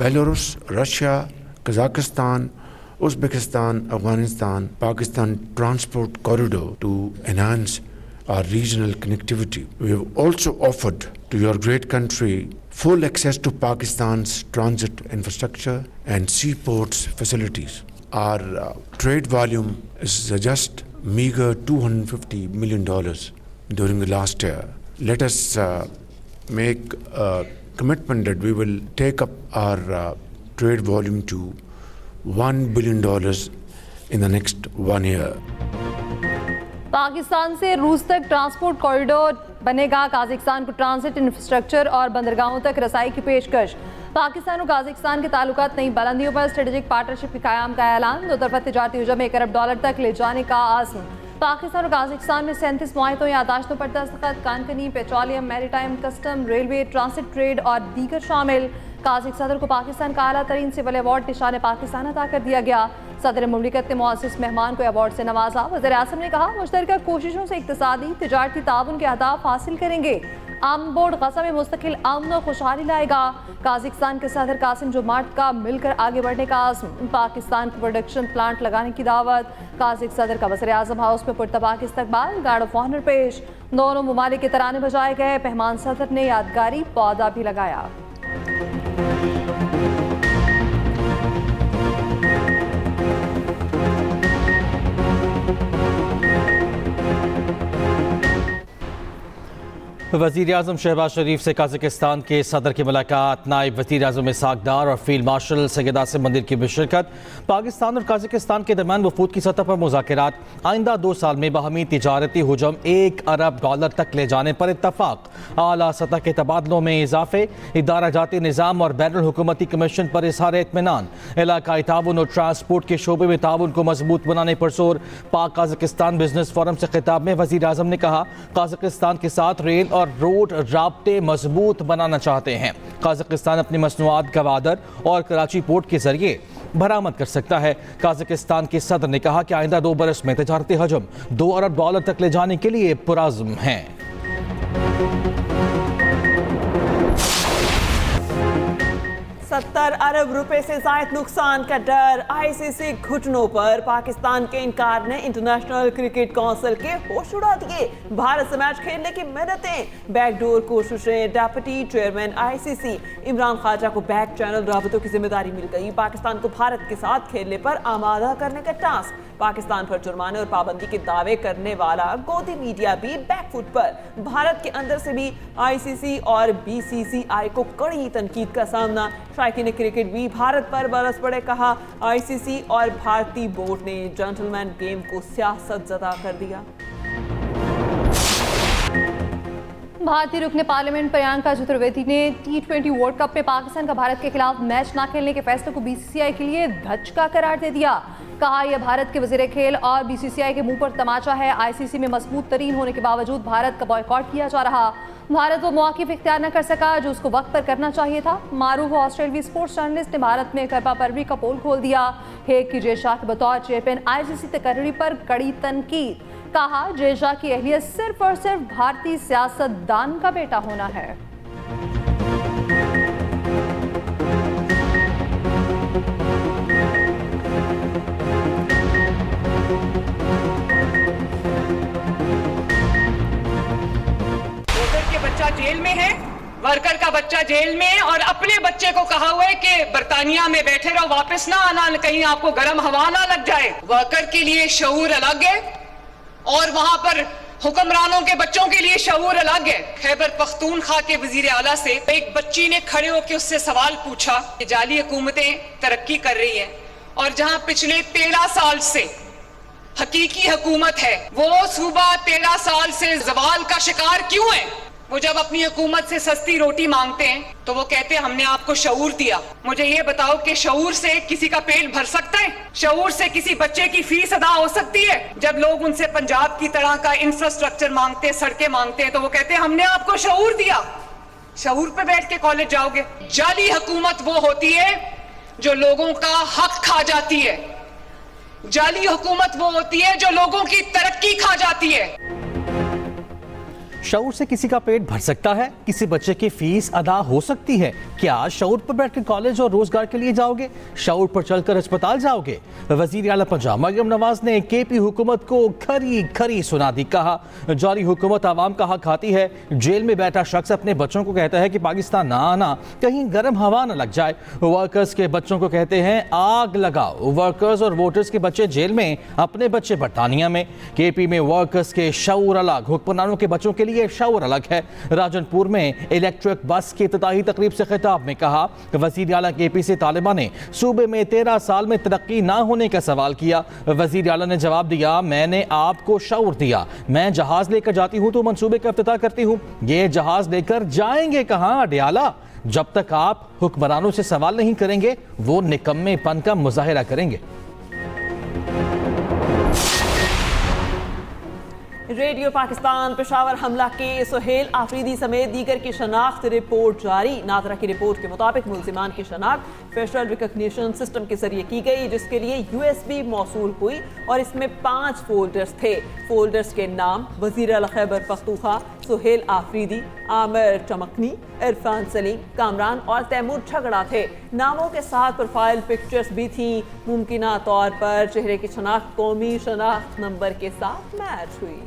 Belarus, Russia, Kazakhstan, Uzbekistan, Afghanistan, Pakistan transport corridor to enhance our regional connectivity. We have also offered to your great country full access to Pakistan's transit infrastructure and seaports facilities. Our trade volume is just meager $250 million during the last year. Let us make a commitment that we will take up our trade volume to $1 billion in the next 1 year. Pakistan से रूस तक transport corridor बनेगा। काज़ाकिस्तान को transit infrastructure और बंदरगाहों तक रसाई की पेशकश। पाकिस्तान और काज़ाकिस्तान के ताल्लुकात नई बुलंदियों पर स्ट्रेटेजिक पार्टनरशिप के क़याम का ऐलान। दो तरफा तिजारती हुजम $1 अरब तक ले जाने का आज़म। पाकिस्तान और काज़ाकिस्तान में 37 मुआहिदों या यादाश्तों पर दस्तखत। कानकनी, petroleum, maritime, custom, railway, transit trade और दीगर शामिल। काज़ाक सदर को पाकिस्तान का आला तरीन सिविल अवार्ड निशान पाकिस्तान अता कर दिया गया। सदर मुमलिकत ने मुअज़्ज़िज़ मेहमान को अवार्ड से नवाजा। वज़ीर आज़म ने कहा, मुश्तरका कोशिशों से इक़्तिसादी तिजारती ताउन के अहदाफ हासिल करेंगे। आम बोर्ड गज़ा में मुस्तकिल अमन और खुशहाली लाएगा। काज़ाकिस्तान के सदर कासिम जोमार्ट का मिलकर आगे बढ़ने का आज़म। पाकिस्तान को प्रोडक्शन प्लांट लगाने की दावत। काज़ाक सदर का वज़ीर आज़म हाउस में पुरतबाक इस्तकबाल। गार्ड ऑफ ऑनर पेश। दोनों ममालिक के तराने बजाए गए। मेहमान सदर ने यादगारी पौधा भी लगाया। वज़ीर आज़म शहबाज शरीफ से काज़ाकिस्तान के सदर की मुलाकात। नायब वज़ीर आज़म इसाक डार और फील्ड मार्शल सैयद आसिम मंदिर की भी शिरकत। पाकिस्तान और काज़ाकिस्तान के दरमियान वफूद की सतह पर मुज़ाकरात। आइंदा 2 साल में बाहमी तिजारती हुजम $1 अरब तक ले जाने पर इत्तफाक। आला सतह के तबादलों में इजाफे। इदारा जाती निज़ाम और बैनुल हुकूमती कमीशन पर इज़हार इत्मीनान। इलाकाई ताउन और ट्रांसपोर्ट के शोबे में ताउन को मजबूत बनाने पर जोर। पाक काज़ाकिस्तान बिजनेस फोरम से खिताब में वज़ीर आज़म ने कहा, काज़ाकिस्तान के साथ रेल और रोड राब्ते मजबूत बनाना चाहते हैं। काज़ाकिस्तान अपनी मसनूआत गवादर और कराची पोर्ट के जरिए बरामद कर सकता है। काज़ाकिस्तान के सदर ने कहा कि आइंदा 2 बरस में तिजारती हजम $2 अरब तक ले जाने के लिए पुराज़्म हैं। 70 अरब रुपए से ज़ायद नुकसान का डर। आईसीसी घुटनों पर। पाकिस्तान के इनकार ने इंटरनेशनल क्रिकेट काउंसिल के होश उड़ा दिए। भारत से मैच खेलने की मिन्नतें। बैकडोर कोशिशें। Deputy chairman ICC Imran Khawaja को बैक चैनल राबतों की जिम्मेदारी मिल गई। पाकिस्तान को भारत के साथ खेलने पर आमादा करने का टास्क। पाकिस्तान पर जुर्माने और पाबंदी के दावे करने वाला गोदी मीडिया भी बैकफुट पर। भारत के अंदर से भी आईसीसी और बीसीसीआई को कड़ी तनकीद का सामना। शायकीन क्रिकेट भी भारत पर बरस पड़े। कहा, आईसीसी और भारतीय बोर्ड ने जेंटलमैन गेम को सियासत ज़दा कर दिया। भारतीय रुकने पार्लियामेंट प्रियंका चतुर्वेदी ने T20 वर्ल्ड कप में पाकिस्तान का भारत के खिलाफ मैच न खेलने के फैसले को बीसीसीआई के लिए धचका करार दे दिया। कहा, यह भारत के वजीर खेल और बीसीसीआई के मुंह पर तमाचा है। आईसीसी में मजबूत तरीन होने के बावजूद भारत का बॉयकॉट किया जा रहा। भारत वो मौक़िफ़ इख्तियार न कर सका जो उसको वक्त पर करना चाहिए था। मारूफ ऑस्ट्रेलियाई स्पोर्ट्स जर्नलिस्ट ने भारत में करपा परवी का पोल खोल दिया। हेग की जय शाह के बतौर चेयरमैन आईसीसी तकर्री पर कड़ी तनकीद। कहा, जय शाह की अहलियत सिर्फ और सिर्फ भारतीय सियासतदान का बेटा होना है। बच्चा जेल में है, वर्कर का बच्चा जेल में है और अपने बच्चे को कहा हुआ है कि बर्तानिया में बैठे रहो, वापस ना आना, कहीं आपको गर्म हवा ना लग जाए। वर्कर के लिए शऊर अलग है और वहां पर हुक्मरानों के बच्चों के लिए शऊर अलग है। खैबर पख्तूनख्वा के वजीर आला से एक बच्ची ने खड़े होकर उससे सवाल पूछा कि जाली हुकूमतें तरक्की कर रही हैं और जहां पिछले 13 साल से हकीकी हुकूमत है, वो सूबा 13 साल से जवाल का शिकार क्यों है? वो जब अपनी हुकूमत से सस्ती रोटी मांगते हैं तो वो कहते हैं हमने आपको शऊर दिया। मुझे ये बताओ कि शऊर से किसी का पेट भर सकता है? शऊर से किसी बच्चे की फीस अदा हो सकती है? जब लोग उनसे पंजाब की तरह का इंफ्रास्ट्रक्चर मांगते हैं, सड़कें मांगते हैं, तो वो कहते हैं हमने आपको शऊर दिया। शऊर पे बैठ के कॉलेज जाओगे? जाली हुकूमत वो होती है जो लोगों का हक खा जाती है। जाली हुकूमत वो होती है जो लोगों की तरक्की खा जाती है। शऊर से किसी का पेट भर सकता है? किसी बच्चे की फीस अदा हो सकती है? क्या शऊर पर बैठकर कॉलेज और रोजगार के लिए जाओगे? शऊर पर चलकर अस्पताल जाओगे? वजीर आला पंजाब मरियम नवाज ने केपी हुकूमत को खरी खरी सुना दी। कहा, जारी हुकूमत आवाम का हक खाती है। जेल में बैठा शख्स अपने बच्चों को कहता है कि पाकिस्तान ना आना, कहीं गर्म हवा न लग जाए। वर्कर्स के बच्चों को कहते हैं आग लगाओ। वर्कर्स और वोटर्स के बच्चे जेल में, अपने बच्चे बरतानिया में। केपी में वर्कर्स के शऊर अलग, हुक्मरानों के बच्चों के लिए शऊर अलग है। राजनपुर में इलेक्ट्रिक बस की इफ्तिताही तकरीब से खिताब में कहा, वजीर आला केपी से तालिबान ने सूबे में 13 साल में तरक्की ना होने का सवाल किया। वजीर आला ने जवाब दिया, मैंने आपको शऊर दिया, मैं जहाज लेकर जाती हूँ तो मंसूबे का इफ्तिताह करती हूँ। ये जहाज लेकर जाएंगे कहाँ अडियाला? जब तक आप हुक्मरानों से सवाल नहीं करेंगे वो निकम्मेपन का मुजाहिरा करेंगे। रेडियो पाकिस्तान पेशावर हमला के सुहेल आफरीदी समेत दीगर की शनाख्त रिपोर्ट जारी। नादरा की रिपोर्ट के मुताबिक मुल्जिमान की शनाख्त फेशल रिकग्निशन सिस्टम के जरिए की गई, जिसके लिए USB मौसूल हुई और इसमें 5 फोल्डर्स थे। फोल्डर्स के नाम वजीर आला खैबर पख्तूनख्वा, सुहेल आफरीदी, आमिर चमकनी, इरफान सलीम, कामरान और तैमूर झगड़ा थे। नामों के साथ प्रोफाइल पिक्चर्स भी थी। मुमकिना तौर पर चेहरे की शनाख्त कौमी शनाख्त नंबर के साथ मैच हुई।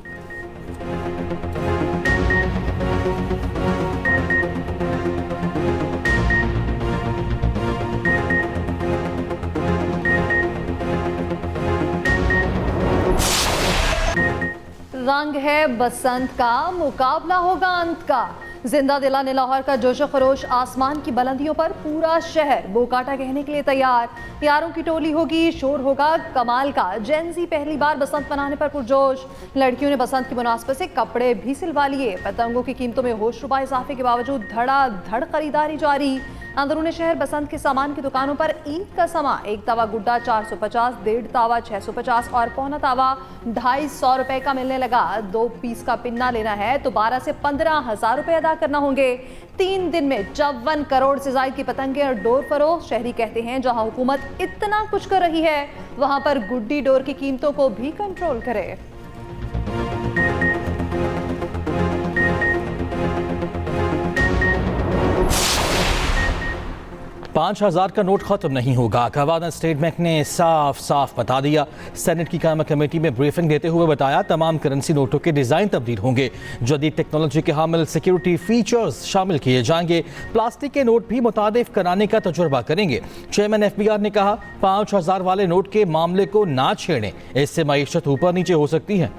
रंग है बसंत का, मुकाबला होगा अंत का। जिंदा दिलाने लाहौर का जोशो खरोश, आसमान की बुलंदियों पर पूरा शहर बोकाटा कहने के लिए तैयार। यारों की टोली होगी, शोर होगा कमाल का। जेंजी पहली बार बसंत मनाने पर पुरजोश। लड़कियों ने बसंत की मुनासबत से कपड़े भी सिलवा लिए। पतंगों की कीमतों में होशरुबा इजाफे के बावजूद धड़ाधड़ खरीदारी जारी। अंदरूनी शहर बसंत के सामान की दुकानों पर ईद का समा। एक तावा गुड्डा 450, 1.5 तावा 650 और पौना तावा 250 रुपए का मिलने लगा। 2 पीस का पिन्ना लेना है तो 12 से 15,000 रुपए अदा करना होंगे। 3 दिन में 54 करोड़ से ज्यादा की पतंगें और डोर फरोख्त। शहरी कहते हैं जहां हुकूमत इतना कुछ कर रही है वहां पर गुड्डी डोर की कीमतों को भी कंट्रोल करे। 5,000 का नोट खत्म नहीं होगा, गवर्नर स्टेट बैंक ने साफ साफ बता दिया। सेनेट की कायमा कमेटी में ब्रीफिंग देते हुए बताया, तमाम करेंसी नोटों के डिज़ाइन तब्दील होंगे। जदीद टेक्नोलॉजी के हामिल सिक्योरिटी फीचर्स शामिल किए जाएंगे। प्लास्टिक के नोट भी मुतादिफ कराने का तजुर्बा करेंगे। चेयरमैन FBR ने कहा, 5,000 वाले नोट के मामले को ना छेड़ें, इससे मईशत ऊपर नीचे हो सकती है।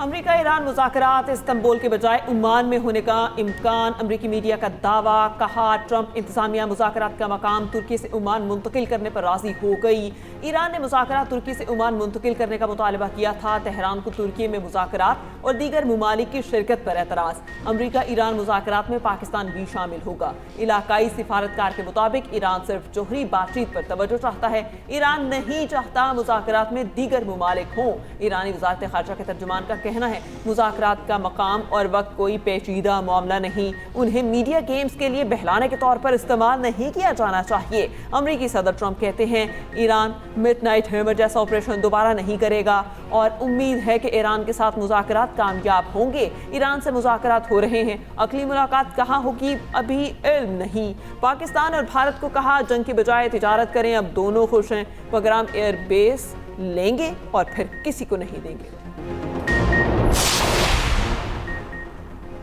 अमेरिका ईरान मुज़ाकरात इस्तांबुल के बजाय ओमान में होने का इम्कान। अमेरिकी मीडिया का दावा। कहा, ट्रंप इंतजामिया मुज़ाकरात का मकाम तुर्की से ओमान मुंतकिल करने पर राजी हो गई। ईरान ने मुज़ाकरात तुर्की से ओमान मुंतकिल करने का मुतालबा किया था। तेहरान को तुर्की में मुज़ाकरात और दीगर ममालिक की शिरकत पर एतराज़। अमेरिका ईरान मुज़ाकरात में पाकिस्तान भी शामिल होगा। इलाकाई सिफारतकार के मुताबिक ईरान सिर्फ जोहरी बातचीत पर तवज्जो चाहता है। ईरान नहीं चाहता मुज़ाकरात में दीगर ममालिक हों। ईरानी वज़ारत ख़ारजा के तर्जुमान का कहना है, मुज़ाकरात का मकाम और वक्त कोई पेचीदा मामला नहीं, उन्हें मीडिया गेम्स के लिए बहलाने के तौर पर इस्तेमाल नहीं किया जाना चाहिए। अमेरिकी सदर ट्रंप कहते हैं, ईरान मिडनाइट हैमर जैसा ऑपरेशन दोबारा नहीं करेगा और उम्मीद है कि ईरान के साथ मुज़ाकरात कामयाब होंगे। ईरान से मुज़ाकरात हो रहे हैं, अगली मुलाकात कहाँ होगी अभी इल्म नहीं। पाकिस्तान और भारत को कहा, जंग की बजाय तिजारत करें, अब दोनों खुश हैं। बगराम एयर बेस लेंगे और फिर किसी को नहीं देंगे।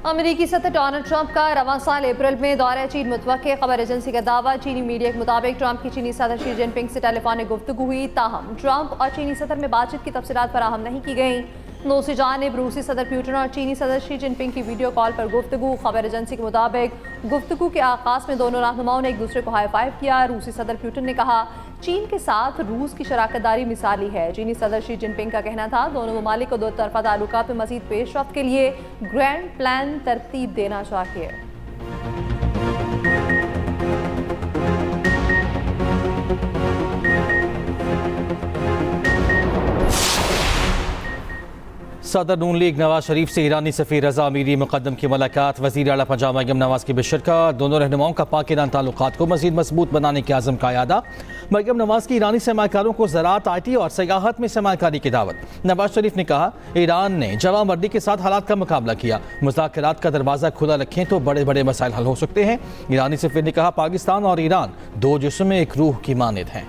अमेरिकी सदर डोनाल्ड ट्रंप का रवां साल अप्रैल में दौरा चीन मुतवक्के। खबर एजेंसी का दावा। चीनी मीडिया के मुताबिक ट्रंप की चीनी सदर शी जिनपिंग से टेलीफोनिक गुफ्तगू हुई, ताहम ट्रंप और चीनी सदर में बातचीत की तफसीलात फराहम नहीं की गई। दूसरी जानिब रूसी सदर पुतिन और चीनी सदर शी जिनपिंग की वीडियो कॉल पर गुफ्तगू। खबर एजेंसी के मुताबिक गुफ्तगू के आगाज में दोनों रहनुमाओं ने एक दूसरे को हाई फाइव किया। रूसी सदर पुतिन ने कहा, चीन के साथ रूस की शराकतदारी मिसाली है। चीनी सदर शी जिनपिंग का कहना था, दोनों ममालिक को 2 तरफा ताल्लुकात में मजीद पेशरफ्त के लिए ग्रैंड प्लान तरतीब देना चाहिए। सदर नून लीग नवाज शरीफ से ईरानी सफ़ीर रजा अमीरी मुकद्दम की मुलाकात। वज़ीर आला पंजाब मरियम नवाज की बिशिरकत। दोनों रहनुमाओं का पाक ईरान ताल्लुकात को मज़ीद मजबूत बनाने के आज़म का यादा। मरियम नवाज की ईरानी सरमाकारों को ज़राअत, IT और सियाहत में सरमाकारी की दावत। नवाज शरीफ ने कहा, ईरान ने जवामर्दी के साथ हालात का मुकाबला किया। मुज़ाकरात का दरवाज़ा खुला रखें तो बड़े बड़े मसाइल हल हो सकते हैं। ईरानी सफ़ीर ने कहा, पाकिस्तान और ईरान दो जिस्म एक रूह की मानिद हैं।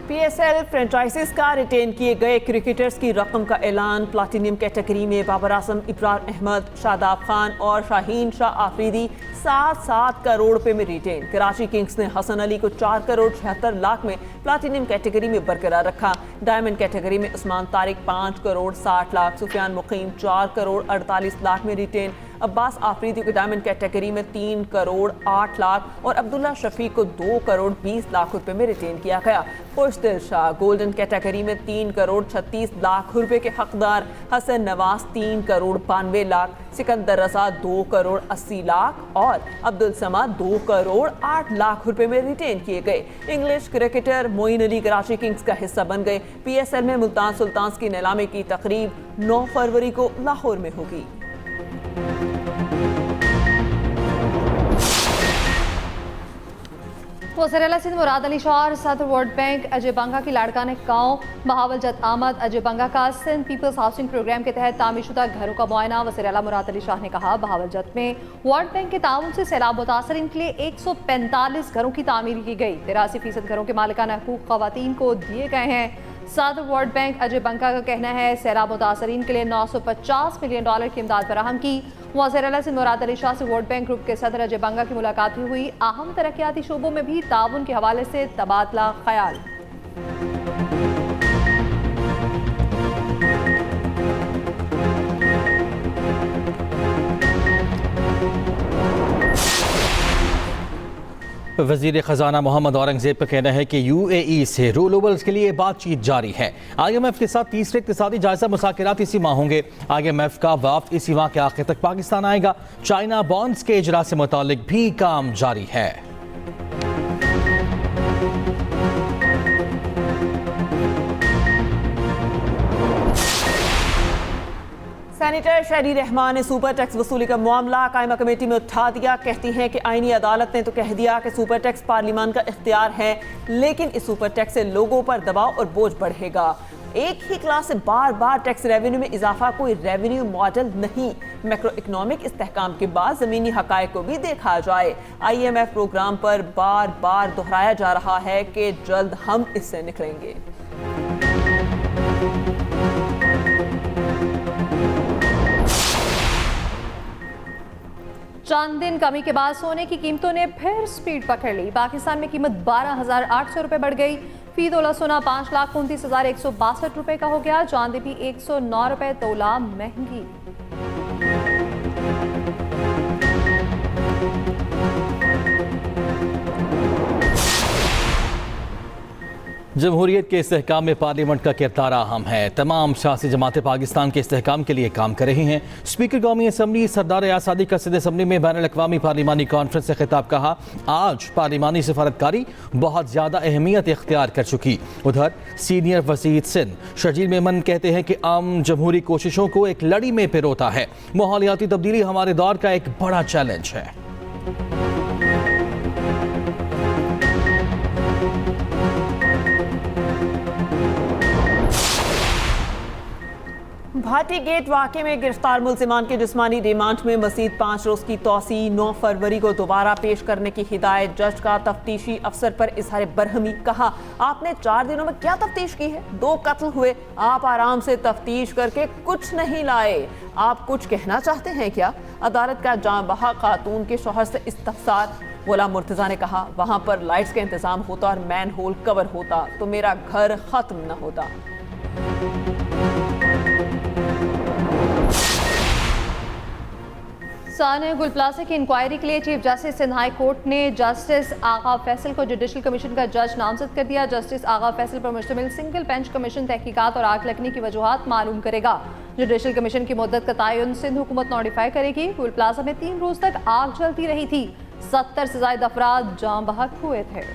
PSL फ्रेंचाइजीज का रिटेन किए गए क्रिकेटर्स की रकम का ऐलान। प्लाटिनियम कैटेगरी में बाबर आजम, इब्रार अहमद, शादाब खान और शाहीन शाह आफरीदी 7-7 करोड़ रुपए में रिटेन। कराची किंग्स ने हसन अली को 4 करोड़ 76 लाख में प्लाटिनियम कैटेगरी में बरकरार रखा। डायमंड कैटेगरी में उस्मान तारिक 5 करोड़ 60 लाख, सुफियान मुकीम 4 करोड़ 48 लाख में रिटेन। अब्बास आफरीदी को डायमंड कैटेगरी में 3 करोड़ 8 लाख और अब्दुल्ला शफीक को 2 करोड़ 20 लाख रुपए में रिटेन किया गया। खुशदिल शाह गोल्डन कैटेगरी में 3 करोड़ 36 लाख रुपए के हकदार। हसन नवाज 3 करोड़ 92 लाख, सिकंदर रजा 2 करोड़ 80 लाख और अब्दुल समाद 2 करोड़ 8 लाख रुपए में रिटेन किए गए। English cricketer Moeen Ali Karachi Kings का हिस्सा बन गए। PSL में मुल्तान सुल्तान्स की नीलामी की तकरीब 9 फरवरी को लाहौर में होगी। वज़ीर-ए-आला सिंध मुराद अली शाह और सदर वर्ल्ड बैंक अजय बंगा की लाड़काने गाँव बहावल जत आमद। अजय बंगा का सिंध पीपल्स हाउसिंग प्रोग्राम के तहत तामीरशुदा घरों का मुआयना। वज़ीर-ए-आला मुराद अली शाह ने कहा, बहावल जत में वर्ल्ड बैंक के ताउन से सैलाब मुतासरीन के लिए 145 घरों की तामीर की गई। 83% घरों के मालिकाना हकूक ख़वातीन को दिए गए हैं। सदर वर्ल्ड बैंक अजय बंगा का कहना है, सैलाब मुतासरीन के लिए 950 मिलियन डॉलर की इमदाद फराहम की। वज़ीर-ए-आला सिंध मुराद अली शाह से वर्ल्ड बैंक ग्रुप के सदर अजय बंगा की मुलाकात भी हुई। अहम तरक्याती शोबों में भी ताउन के हवाले से तबादला ख्याल। वज़ीर ख़जाना मोहम्मद औरंगज़ेब का कहना है कि UAE से रोल ओवर्स के लिए बातचीत जारी है। IMF के साथ तीसरे इक़्तिसादी जायज़ा मुज़ाकरात इसी माह होंगे। IMF का वफ़द इसी माह के आखिर तक पाकिस्तान आएगा। चाइना बॉन्ड्स के इजरा से मुतालिक भी काम जारी है। सेनेटर शहरी रहमान ने सुपर टैक्स वसूली का मामला कायमा कमेटी में उठा दिया। कहती हैं कि आईनी अदालत ने तो कह दिया कि सुपर टैक्स पार्लियामान का इख्तियार है, लेकिन इस सुपर टैक्स से लोगों पर दबाव और बोझ बढ़ेगा। एक ही क्लास से बार बार टैक्स रेवेन्यू में इजाफा कोई रेवेन्यू मॉडल नहीं। मैक्रो इकोनॉमिक इस्तेहकाम के बाद ज़मीनी हकायक को भी देखा जाए। IMF प्रोग्राम पर बार बार दोहराया जा रहा है कि जल्द हम इससे निकलेंगे। चंद दिन कमी के बाद सोने की कीमतों ने फिर स्पीड पकड़ ली। पाकिस्तान में कीमत 12,800 रुपये बढ़ गई। फी तोला सोना 5,29,162 रुपये का हो गया। चांदी भी 109 रुपये तोला महंगी। जमहूरियत के इस्तेहकाम में पार्लियामेंट का किरदार अहम है। तमाम सियासी जमातें पाकिस्तान के इस्तेहकाम के लिए काम कर रही हैं। स्पीकर कौमी असम्बली सरदार आज़ादी का सदर असम्बली में बैनुल अक़वामी पार्लिमानी कॉन्फ्रेंस से खिताब कहा, आज पार्लिमानी सफारतकारी बहुत ज़्यादा अहमियत इख्तियार कर चुकी। उधर सीनियर वज़ीर सिंध शजीर मेमन कहते हैं कि आम जमहूरी कोशिशों को एक लड़ी में पिरोता है। माहौलियाती तब्दीली हमारे दौर का एक बड़ा चैलेंज है। भाटी गेट वाक़े में गिरफ्तार मुल्जिमान के जिस्मानी रिमांड में मज़ीद 5 रोज़ की तौसी। 9 फरवरी को दोबारा पेश करने की हिदायत। जज का तफ्तीशी अफसर पर इजहार बरहमी। कहा, आपने 4 दिनों में क्या तफ्तीश की है? 2 कत्ल हुए, आप आराम से तफ्तीश करके कुछ नहीं लाए। आप कुछ कहना चाहते हैं क्या? अदालत का जाँ बहा खातून के शौहर से इस्तफसार। गुलाम मुर्तज़ा ने कहा, वहाँ पर लाइट्स का इंतज़ाम होता और मैन होल कवर होता तो मेरा घर ख़त्म न होता। साने गुल प्लाजा की इंक्वायरी के लिए chief justice Sindh high court ने जस्टिस आगा फैसल को जुडिशल कमीशन का जज नामजद कर दिया। जस्टिस आगा फैसल पर मुश्तमिल सिंगल बेंच कमीशन तहकीकात और आग लगने की वजूहात मालूम करेगा। जुडिशल कमीशन की मुद्दत का तयन सिंध हुकूमत नोटिफाई करेगी। गुल प्लाजा में 3 रोज तक आग जलती रही थी। 70 से ज्यादा अफराद जाम बहक हुए थे।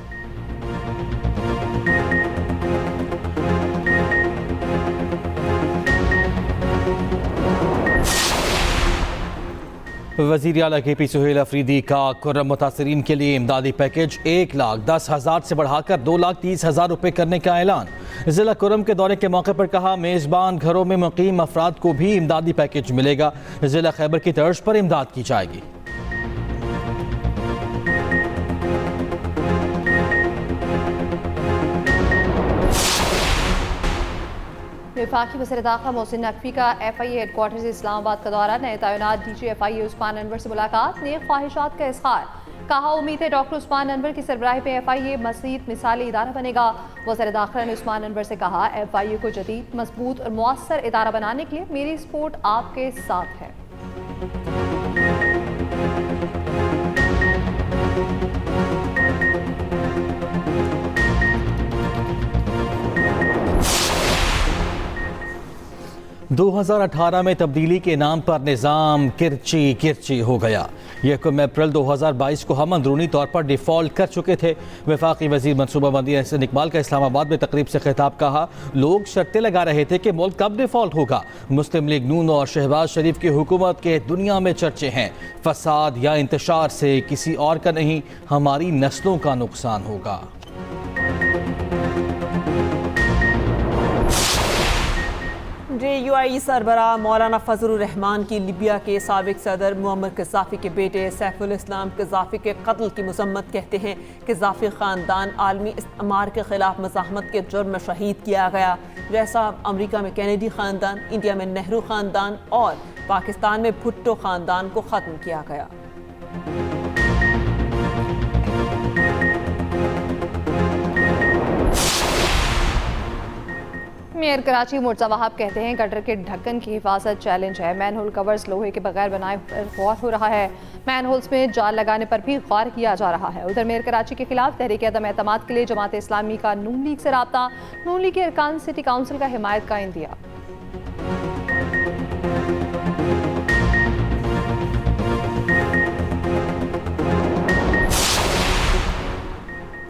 वज़ीर आला KP सुहेल अफरीदी का कुर्रम मुतासरीन के लिए इमदादी पैकेज 1,10,000 से बढ़ाकर 2,30,000 रुपये करने का ऐलान। ज़िला कुर्रम के दौरे के मौके पर कहा, मेज़बान घरों में मुकीम अफराद को भी इमदादी पैकेज मिलेगा। ज़िला खैबर की तर्ज पर इमदाद की जाएगी। वफाकी वज़ीर दाखिला मोहसिन नकवी का FIA हेडक्वार्टर्स इस्लामाबाद का दौरा। नए तैनात DG FIA उस्मान अनवर से मुलाकात, नेक ख्वाहिशात का इज़हार। कहा, उम्मीद है डॉक्टर उस्मान अनवर की सरबराही पे FIA मज़ीद मिसाली इदारा बनेगा। वज़ीर दाखिला ने उस्मान अनवर से कहा, FIA को जदीद, मजबूत और मुअस्सर इदारा बनाने के लिए मेरी सपोर्ट आपके साथ है। दो 2018 में तब्दीली के नाम पर निज़ाम किरची किरची हो गया। 1 अप्रैल 2022 को हम अंदरूनी तौर पर डिफ़ॉल्ट कर चुके थे। वफाकी वज़ीर मनसूबाबंदी हसन इकबाल का इस्लामाबाद में तकरीब से खिताब। कहा, लोग शर्तें लगा रहे थे कि मुल्क कब डिफ़ॉल्ट होगा। मुस्लिम लीग नून और शहबाज शरीफ की हुकूमत के दुनिया में चर्चे हैं। फसाद या इंतशार से किसी और का नहीं, हमारी नस्लों का नुकसान होगा। JUI सरबरा मौलाना फजलुर रहमान की लिबिया के साबिक सदर मुअम्मर कज़ाफ़ी के बेटे सैफुल इस्लाम कज़ाफ़ी के कत्ल की मज़म्मत करते हैं। कज़ाफ़ी ख़ानदान आलमी इस्तेमार के ख़िलाफ़ मज़ाहमत के जुर्म में शहीद किया गया। जैसा अमरीका में कैनेडी ख़ानदान, इंडिया में नेहरू ख़ानदान और पाकिस्तान में भुट्टो ख़ानदान को ख़त्म किया गया। मेयर कराची मुर्तज़ा वहाब कहते हैं, गटर के ढक्कन की हिफाजत चैलेंज है। मैनहोल कवर्स लोहे के बगैर बनाए पर गौर हो रहा है। मैनहोल्स में जाल लगाने पर भी गौर किया जा रहा है। उधर मेयर कराची के खिलाफ तहरीक अदम एतमाद के लिए जमात इस्लामी का नून लीग से रब्ता। नून लीग के अरकान सिटी काउंसिल का हिमायत का इंदिया।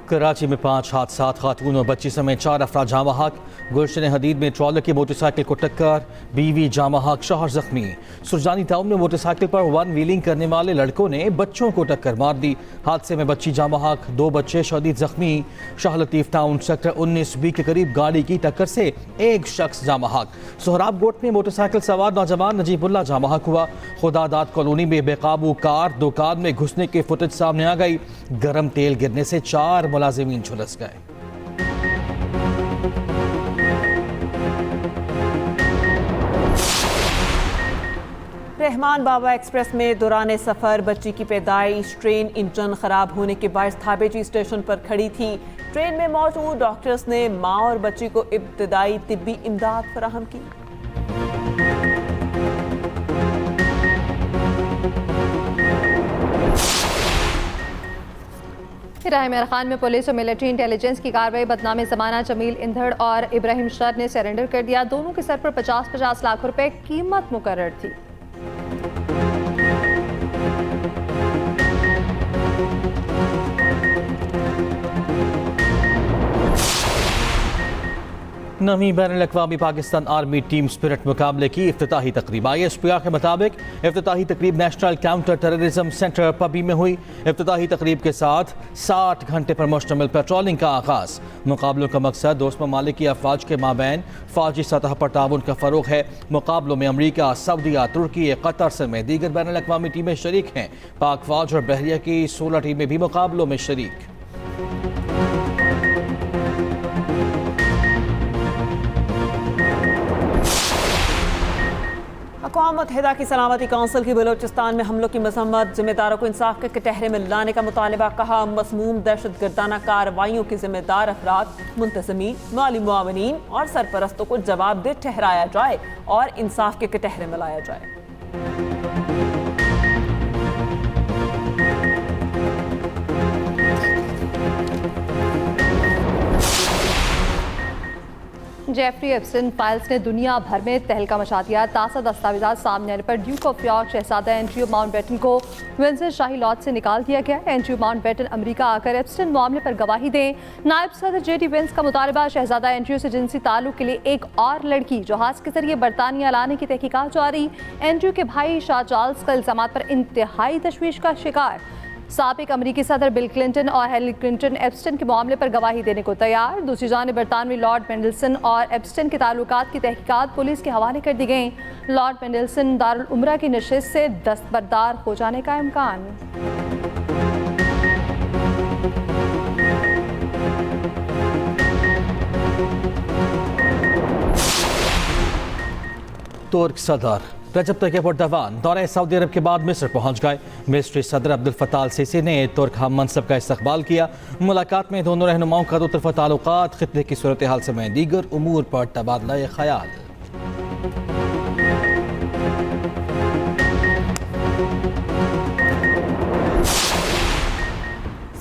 कराची में 5 हादसात, खातून और बच्ची समेत 4 अफराद जाँ बहक। गुलशन हदीद में ट्रॉलर की मोटरसाइकिल को टक्कर, बीवी जाँ बहक, शौहर जख्मी। सुरजानी टाउन में मोटरसाइकिल पर 1 व्हीलिंग करने वाले लड़कों ने बच्चों को टक्कर मार दी। हादसे में बच्ची जाँ बहक, 2 बच्चे शदीद जख्मी। Shah Latif town sector 19B के करीब गाड़ी की टक्कर से 1 शख्स जाँ बहक। सोहराब गोट में मोटरसाइकिल सवार नौजवान नजीबुल्ला जाँ बहक हुआ। खुदादाद कॉलोनी में बेकाबू कार दुकान में घुसने की फुटेज सामने आ गई। गर्म तेल गिरने से 4 मुलाजिमीन झुलस गए। रहमान बाबा एक्सप्रेस में दौरान सफ़र बच्ची की पैदाइश, ट्रेन इंजन ख़राब होने के बायस थाबेची स्टेशन पर खड़ी थी। ट्रेन में मौजूद डॉक्टर्स ने माँ और बच्ची को इब्तदाई तिब्बी इमदाद फराहम की। राय खान में पुलिस और मिलिट्री इंटेलिजेंस की कार्रवाई। बदनाम ज़माना जमील इंधड़ और इब्राहिम शर ने सरेंडर कर दिया। दोनों के सर पर 50-50 लाख रुपए कीमत मुकर्रर थी। नवी बैनुल-अक़वामी पाकिस्तान आर्मी टीम स्पिरिट मुकाबले की इफ्तिताही तकरीब। ISPR के मुताबिक इफ्तिताही तकरीब नेशनल काउंटर टेररिज्म सेंटर पबी में हुई। इफ्तिताही तकरीब के साथ 60 घंटे पर मुश्तमिल पेट्रोलिंग का आगाज़। मुकाबलों का मकसद दोस्त ममालिक की अफवाज के माबैन फ़ौजी सतह पर ताउन का फ़रोग़ है। मुकाबलों में अमरीका, सऊदीया, तुर्की, कतर समेत दीगर बैनुल-अक़वामी टीमें शरीक हैं। पाक फ़ौज और बहरिया की 16 टीमें भी मुकाबलों में शरीक। अक़वाम मुत्तहिदा की सलामती काउंसिल की बलोचिस्तान में हमलों की मजम्मत, जिम्मेदारों को इंसाफ के कटहरे में लाने का मुतालबा। कहा, मसमूम दहशतगर्दाना कार्रवाइयों के जिम्मेदार अफराद, मुंतज़मीन, माली मुआवनीन और सरपरस्तों को जवाबदेह ठहराया जाए और इंसाफ के कटहरे में लाया जाए। जेफरी एप्स्टीन फाइल्स ने दुनिया भर में तहलका मचा दिया। ताज़ा दस्तावेजात सामने आने पर ड्यूक ऑफ यॉर्क शहजादा एंड्रयू माउंटबेटन को विंडसर शाही लॉज से निकाल दिया गया। एंड्रयू माउंटबेटन अमेरिका आकर एप्स्टीन मामले पर गवाही दें। नायब सदर जेडी वेंस का मुतालबा, शहजादा एंड्रयू से जिनसी ताल्लुक के लिए एक और लड़की जहाज के जरिए बरतानिया लाने की तहकीकात जारी। एंड्रयू के भाई शाह चार्ल्स का इल्जामात पर इंतहाई तशवीश का शिकार। साबिक अमरीकी सदर बिल क्लिंटन और हिलरी क्लिंटन एप्स्टीन के मामले पर गवाही देने को तैयार। दूसरी जानिब बरतानवी लॉर्ड मेंडलसन और एप्स्टीन के ताल्लुकात की तहकीकात पुलिस के हवाले कर दी गई। लॉर्ड मेंडलसन दारुल उमरा की नशिस्त से दस्तबरदार हो जाने का इम्कान। तुर्क सदर रजब तैयब एर्दोगान दौरे सऊदी अरब के बाद मिस्र पहुंच गए। मिस्री सदर अब्दुल फत्ताह अल सीसी ने तुर्क हम मनसब का इस्तकबाल किया। मुलाकात में दोनों रहनुमाओं का दो तरफ़ा ताल्लुकात, खित्ते की सूरत हाल समेत दीगर उमूर पर तबादला ख्याल।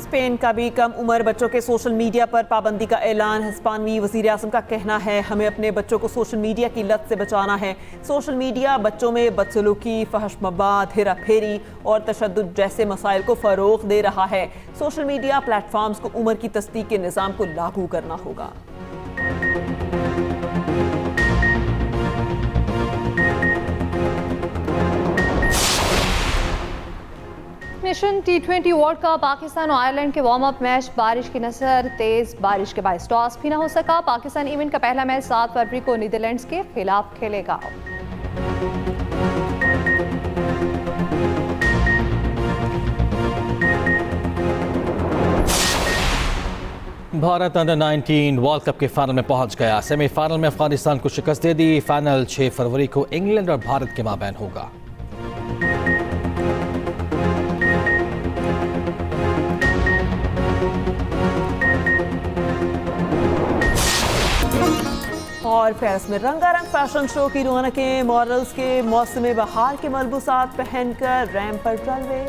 स्पेन का भी कम उम्र बच्चों के सोशल मीडिया पर पाबंदी का ऐलान। हिस्पानवी वज़ीर आज़म का कहना है, हमें अपने बच्चों को सोशल मीडिया की लत से बचाना है। सोशल मीडिया बच्चों में बदसलूकी, फहश मवाद, हेरा फेरी और तशद्दुद जैसे मसाइल को फ़रोग़ दे रहा है। सोशल मीडिया प्लेटफॉर्म्स को उम्र की तस्दीक के निज़ाम को लागू करना होगा। Nation T20 world cup Pakistan और आयरलैंड के वार्म अप मैच बारिश की नजर, तेज बारिश के बायस टॉस भी न हो सका। पाकिस्तान इवेंट का पहला मैच 7 फरवरी को नीदरलैंड्स के खिलाफ खेलेगा। भारत अंडर 19 वर्ल्ड कप के फाइनल में पहुंच गया। सेमीफाइनल में अफगानिस्तान को शिकस्त दे दी। फाइनल 6 फरवरी को इंग्लैंड और भारत के माबैन होगा। और पेरिस में रंगारंग फैशन शो की रौनकें, मॉडल्स के मौसम बहार के मलबूसात पहनकर रैंप पर चल रहे।